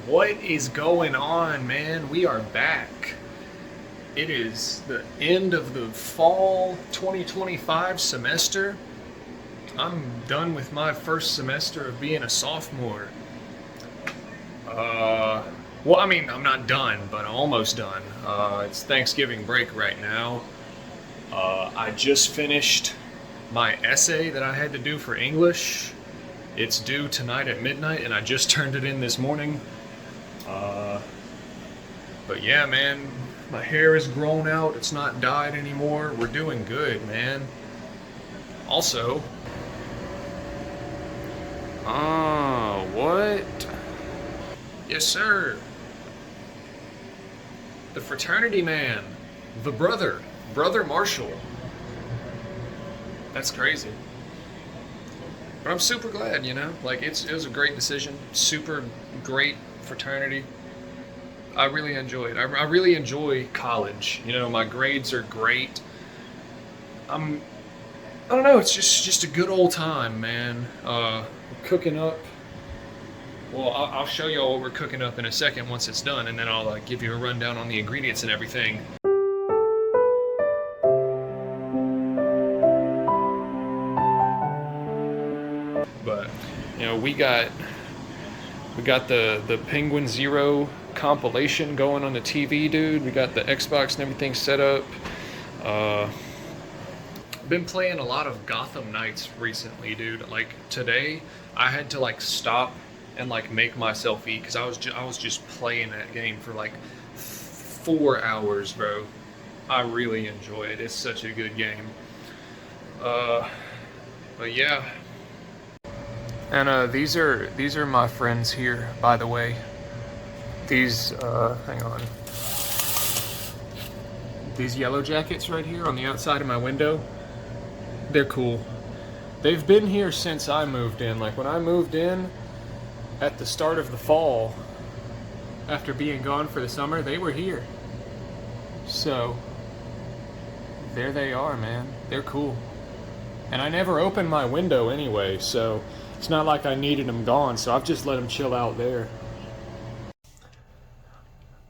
What is going on, man? We are back. It is the end of the fall 2025 semester. I'm done with my first semester of being a sophomore. Uh, I'm not done, but I'm almost done. It's Thanksgiving break right now. I just finished my essay that I had to do for English. It's due tonight at midnight, and I just turned it in this morning. Uh, but yeah, man, my hair is grown out. It's not dyed anymore. We're doing good, man. Also, what? Yes, sir. The fraternity man, the brother Marshall. That's crazy. But I'm super glad, Like it was a great decision. Super great fraternity. I really enjoy it. I really enjoy college. My grades are great. I'm I don't know. It's just a good old time, man. Cooking up. Well, I'll show y'all what we're cooking up in a second once it's done, and then I'll give you a rundown on the ingredients and everything. But we got the Penguin Zero compilation going on the TV, dude. We got the Xbox and everything set up. Uh, been playing a lot of Gotham Knights recently, dude. Like today, I had to stop and make myself eat because I was just playing that game for 4 hours, bro. I really enjoy it. It's such a good game. Uh, but yeah. And these are my friends here, by the way. These hang on. These yellow jackets right here on the outside of my window. They're cool. They've been here since I moved in. Like when I moved in at the start of the fall, after being gone for the summer, they were here. So there they are, man. They're cool. And I never opened my window anyway, so it's not like I needed them gone, so I've just let them chill out there.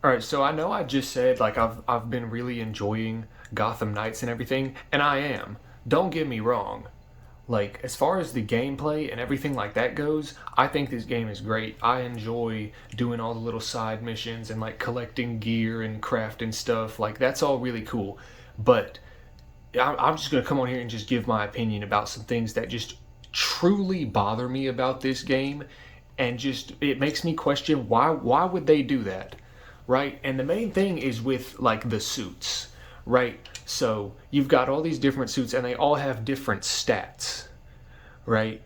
Alright, so I know I just said I've been really enjoying Gotham Knights and everything, and I am. Don't get me wrong. Like, as far as the gameplay and everything like that goes, I think this game is great. I enjoy doing all the little side missions and collecting gear and crafting stuff. Like, that's all really cool. But I'm just going to come on here and just give my opinion about some things that just truly bother me about this game. And just, it makes me question why would they do that? Right? And the main thing is with the suits, right? So you've got all these different suits and they all have different stats, right?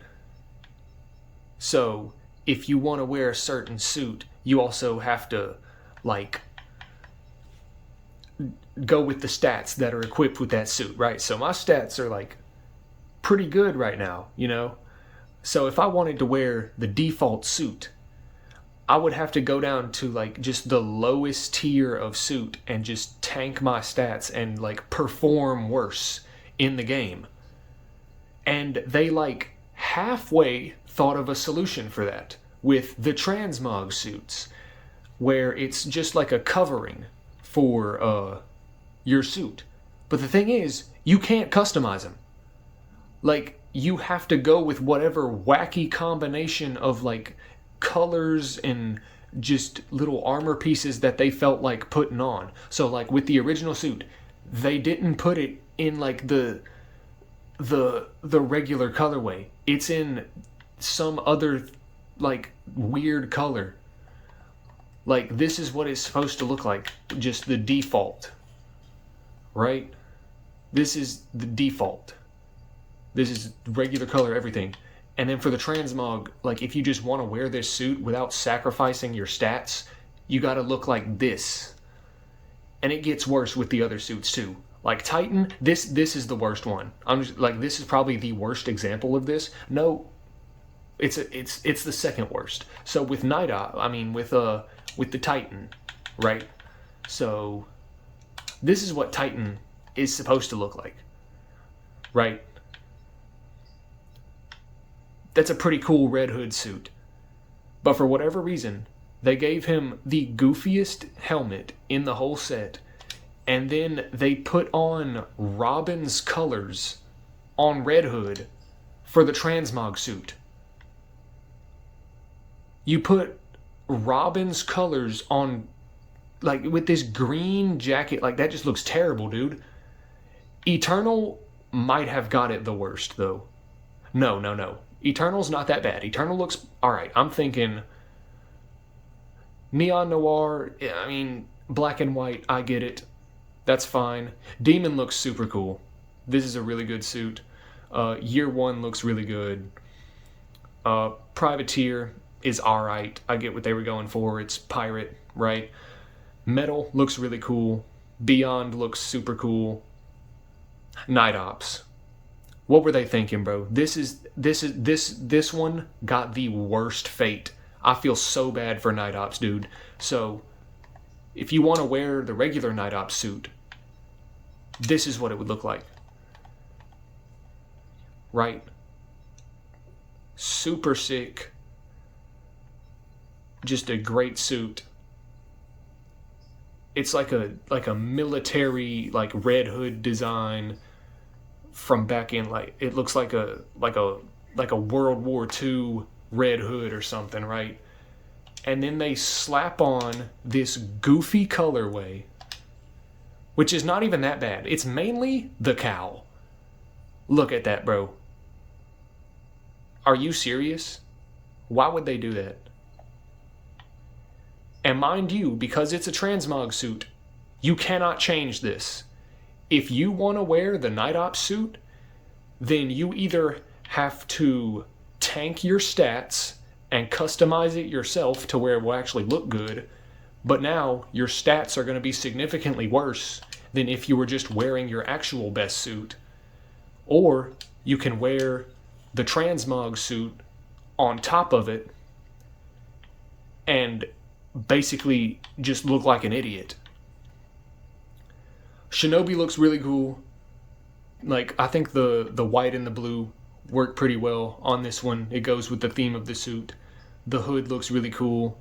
So if you want to wear a certain suit, you also have to go with the stats that are equipped with that suit, right? So my stats are pretty good right now, So if I wanted to wear the default suit, I would have to go down to just the lowest tier of suit and just tank my stats and perform worse in the game. And they halfway thought of a solution for that with the transmog suits, where it's just a covering for your suit. But the thing is, you can't customize them. You have to go with whatever wacky combination of colors and just little armor pieces that they felt like putting on. So with the original suit, they didn't put it in the regular colorway. It's in some other weird color. This is what it's supposed to look like, just the default. Right? This is the default. This is regular color everything. And then for the transmog, if you just want to wear this suit without sacrificing your stats, you got to look like this. And it gets worse with the other suits too. Titan, this is the worst one. I'm just this is probably the worst example of this. No, it's the second worst. So with with the Titan, right? So this is what Titan is supposed to look like, right? That's a pretty cool Red Hood suit. But for whatever reason, They gave him the goofiest helmet in the whole set, and then they put on Robin's colors on Red Hood for the transmog suit. You put Robin's colors on, like, with this green jacket. Like, that just looks terrible, dude. Eternal might have got it the worst, though. No. Eternal's not that bad. Eternal looks alright. I'm thinking Neon Noir, I mean, black and white, I get it. That's fine. Demon looks super cool. This is a really good suit. Year One looks really good. Privateer is alright. I get what they were going for. It's pirate, right? Metal looks really cool. Beyond looks super cool. Night Ops. What were they thinking, bro? This one got the worst fate. I feel so bad for Night Ops, dude. So, if you want to wear the regular Night Ops suit, this is what it would look like. Right? Super sick. Just a great suit. It's like a military, like, Red Hood design from back in, like, it looks like a World War II Red Hood or something, right? And then they slap on this goofy colorway, which is not even that bad. It's mainly the cowl. Look at that, bro. Are you serious? Why would they do that? And mind you, because it's a transmog suit, you cannot change this. If you want to wear the Night Ops suit, then you either have to tank your stats and customize it yourself to where it will actually look good, but now your stats are going to be significantly worse than if you were just wearing your actual best suit. Or you can wear the transmog suit on top of it and basically just look like an idiot. Shinobi looks really cool. Like, I think the white and the blue work pretty well on this one. It goes with the theme of the suit. The hood looks really cool.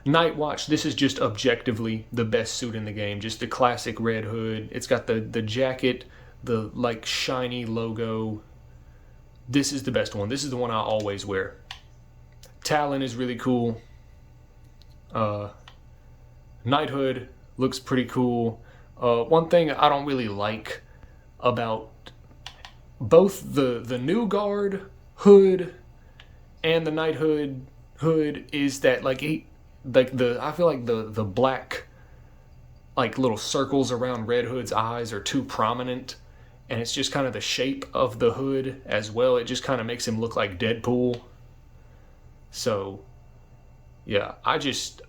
Night Watch, this is just objectively the best suit in the game. Just the classic red hood. It's got the jacket, the, like, shiny logo. This is the best one. This is the one I always wear. Talon is really cool. Knighthood looks pretty cool. One thing I don't really like about both the New Guard hood and the Knighthood hood is that, like, I feel like the black, like, little circles around Red Hood's eyes are too prominent, and it's just kind of the shape of the hood as well. It just kind of makes him look like Deadpool. So, yeah, I just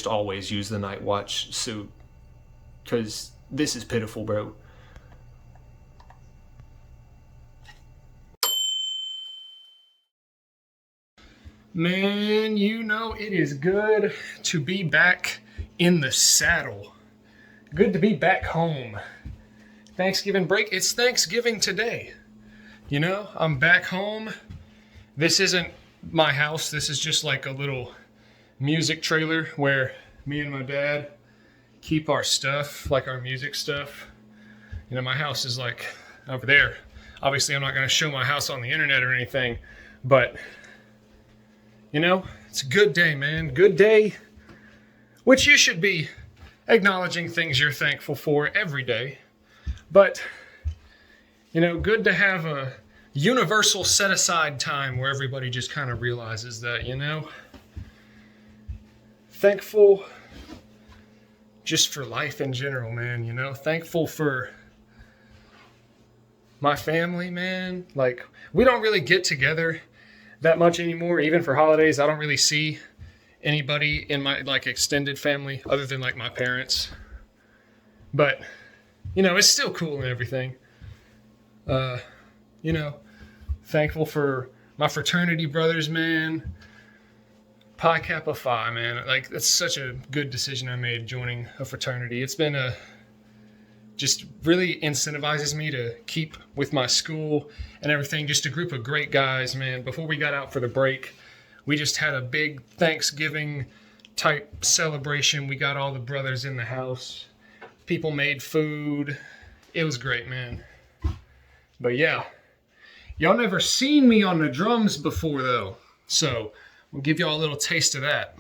always use the Night Watch suit because this is pitiful, bro. Man, you know it is good to be back in the saddle. Good to be back home. Thanksgiving break. It's Thanksgiving today. You know, I'm back home. This isn't my house. This is just like a little music trailer where me and my dad keep our stuff, like our music stuff. You know, my house is like over there. Obviously, I'm not going to show my house on the internet or anything, but you know, it's a good day, man. Good day, which you should be acknowledging things you're thankful for every day. But, you know, good to have a universal set-aside time where everybody just kind of realizes that, you know, thankful just for life in general, man, you know, thankful for my family, man. Like, we don't really get together that much anymore, even for holidays. I don't really see anybody in my, like, extended family other than, like, my parents. But, you know, it's still cool and everything. You know, thankful for my fraternity brothers, man. Pi Kappa Phi, man. Like, that's such a good decision I made joining a fraternity. It's been just really incentivizes me to keep with my school and everything. Just a group of great guys, man. Before we got out for the break, We just had a big Thanksgiving type celebration. We got all the brothers in the house. People made food. It was great, man. But yeah, y'all never seen me on the drums before though. So we'll give y'all a little taste of that.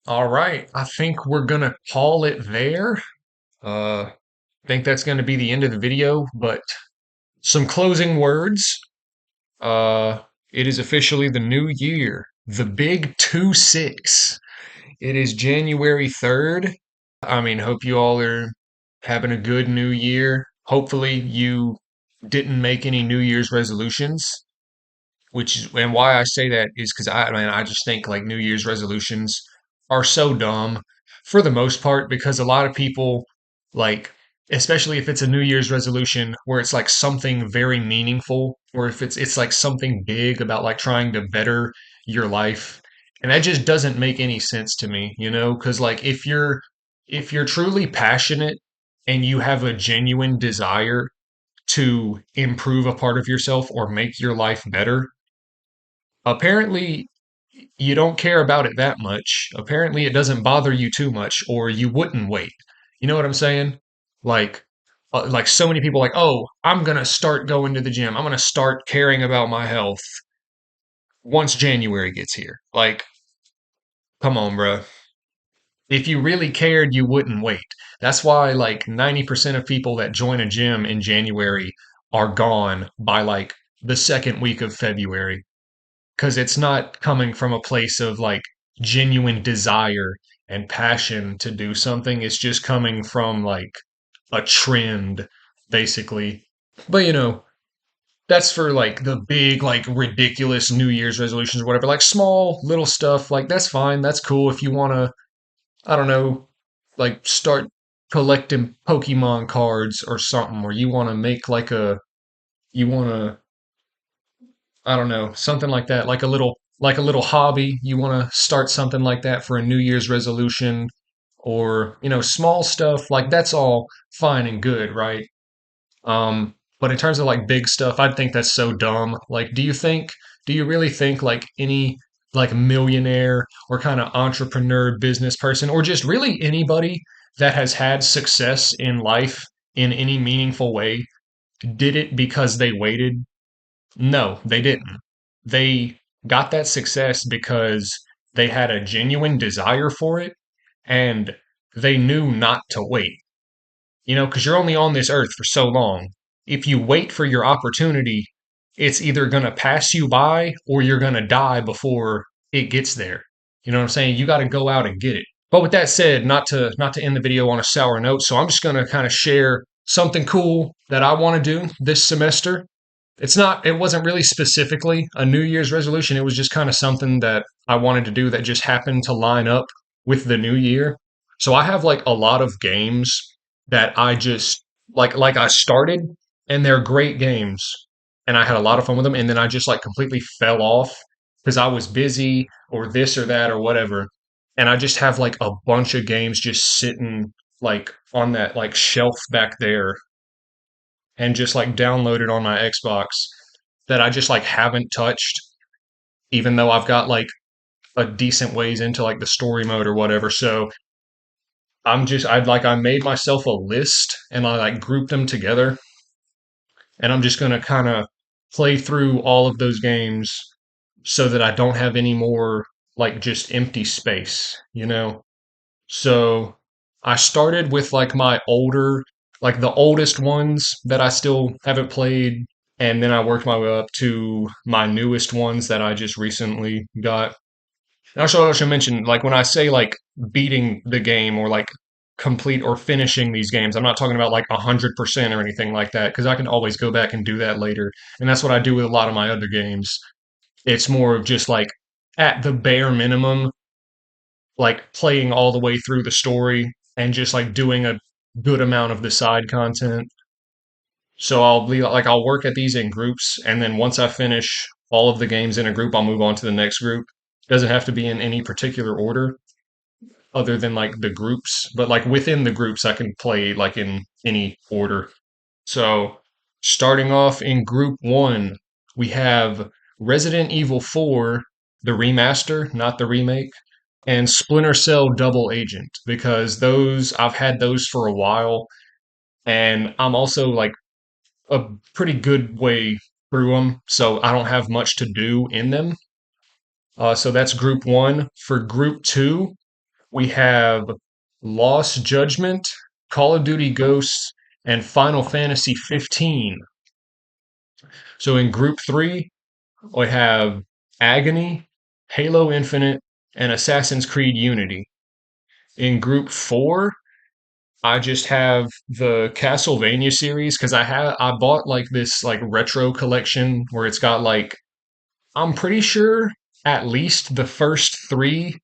All right, I think we're gonna call it there. I think that's gonna be the end of the video, but some closing words. Uh, it is officially the new year, the big 2-6. It is January 3rd. I mean, hope you all are having a good new year. Hopefully, you didn't make any New Year's resolutions, which is, and why I say that is because I mean, I just think like New Year's resolutions are so dumb for the most part because a lot of people like, especially if it's a New Year's resolution where it's like something very meaningful, or if it's like something big about like trying to better your life. And that just doesn't make any sense to me, you know, because like if you're If you're truly passionate and you have a genuine desire to improve a part of yourself or make your life better, apparently you don't care about it that much. Apparently it doesn't bother you too much, or you wouldn't wait. You know what I'm saying? Like, like so many people, like, oh, I'm gonna start going to the gym. I'm gonna start caring about my health once January gets here. Like, come on, bro. If you really cared, you wouldn't wait. That's why like 90% of people that join a gym in January are gone by like the second week of February, because it's not coming from a place of like genuine desire and passion to do something. It's just coming from like a trend, basically. But that's for like the big, like ridiculous New Year's resolutions or whatever. Like small little stuff, like that's fine. That's cool if you want to, I don't know, like start collecting Pokemon cards or something, or you want to make like you want to, I don't know, something like that, like a little hobby. You want to start something like that for a New Year's resolution, or small stuff like that's all fine and good, right? But in terms of like big stuff, I think that's so dumb. Like, do you really think like any like millionaire or kind of entrepreneur business person or just really anybody that has had success in life in any meaningful way did it because they waited? No, they didn't. They got that success because they had a genuine desire for it and they knew not to wait. Because you're only on this earth for so long. If you wait for your opportunity, it's either going to pass you by or you're going to die before it gets there. You know what I'm saying? You got to go out and get it. But with that said, not to end the video on a sour note, so I'm just going to kind of share something cool that I want to do this semester. It wasn't really specifically a New Year's resolution. It was just kind of something that I wanted to do that just happened to line up with the new year. So I have like a lot of games that I just like I started and they're great games and I had a lot of fun with them and then I just like completely fell off because I was busy or this or that or whatever. And I just have like a bunch of games just sitting like on that like shelf back there and just like downloaded on my Xbox that I just like haven't touched, even though I've got like a decent ways into like the story mode or whatever. So I made myself a list and I like grouped them together and I'm just gonna kind of play through all of those games so that I don't have any more like just empty space. So I started with like like the oldest ones that I still haven't played, and then I worked my way up to my newest ones that I just recently got. And I should mention, like when I say like beating the game or like complete or finishing these games, I'm not talking about like 100% or anything like that, because I can always go back and do that later. And that's what I do with a lot of my other games. It's more of just like at the bare minimum, like playing all the way through the story and just like doing a good amount of the side content. So I'll work at these in groups, and then once I finish all of the games in a group, I'll move on to the next group. Doesn't have to be in any particular order other than like the groups, but like within the groups, I can play like in any order. So starting off in group one, we have Resident Evil 4, the remaster, not the remake, and Splinter Cell Double Agent, because I've had those for a while, and I'm also like a pretty good way through them, so I don't have much to do in them. So that's group one. For group two, we have Lost Judgment, Call of Duty Ghosts, and Final Fantasy 15. So in group three, we have Agony, Halo Infinite, and Assassin's Creed Unity. In group four, I just have the Castlevania series because I bought like this like retro collection where it's got like I'm pretty sure at least the first three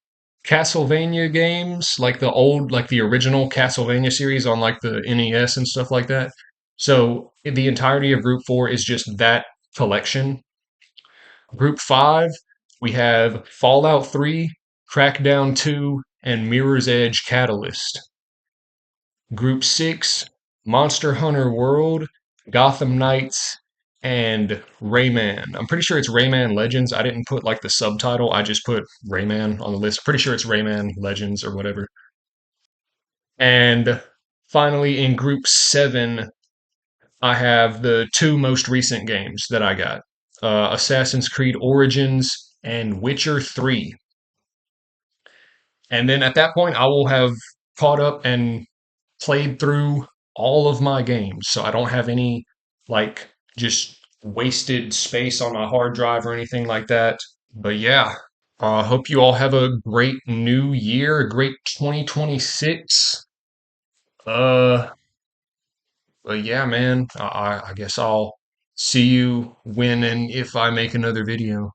Castlevania games, like the original Castlevania series on like the NES and stuff like that. So the entirety of Group 4 is just that collection. Group 5, we have Fallout 3, Crackdown 2, and Mirror's Edge Catalyst. Group 6, Monster Hunter World, Gotham Knights, and Rayman. I'm pretty sure it's Rayman Legends. I didn't put like the subtitle, I just put Rayman on the list. Pretty sure it's Rayman Legends or whatever. And finally, in Group 7, I have the two most recent games that I got, Assassin's Creed Origins and Witcher 3. And then at that point, I will have caught up and played through all of my games. So I don't have any like just wasted space on my hard drive or anything like that. But yeah, I hope you all have a great new year, a great 2026. Uh, but yeah, man, I guess I'll see you when and if I make another video.